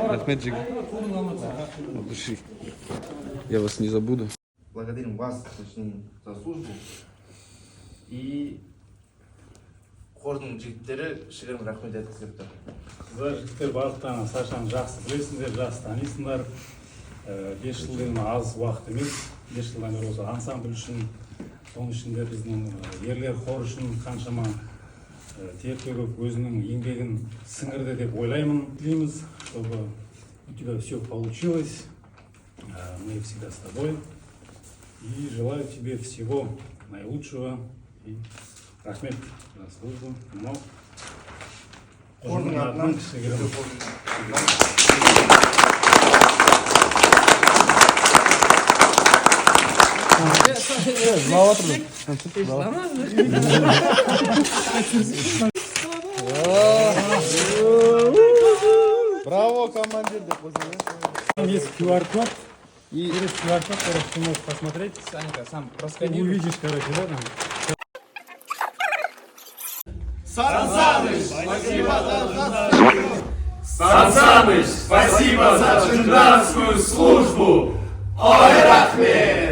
Рахмет, Джиг. От души. Я вас не забуду. Благодарим вас, точнее, за службу. И қордың жігіттері шегірім рахмет айтқысы келіпті. Сіздер жігіттер барлықтарыңыз Сашаны жақсы білесіңдер, жақсы танисыңдар. 5 жыл деген аз уақыт емес. 5 жылдан бері осы ансамбль үшін, соның ішінде біздің ерлер хор үшін қаншама тер төгіп өзінің еңбегін сіңірді деп ойлаймын. Тілейміз, чтобы у тебя все получилось. Мы всегда с тобой. И желаю тебе всего наилучшего. И рахмет за службу. Қордың атынан кішігірім. Браво, командир. Есть QR-код. И через QR-код, короче, ты можешь посмотреть. Санька, сам Ты просканируй. увидишь, короче, рядом. Сан Саныч, спасибо за джендарскую службу! Ой, рахмет!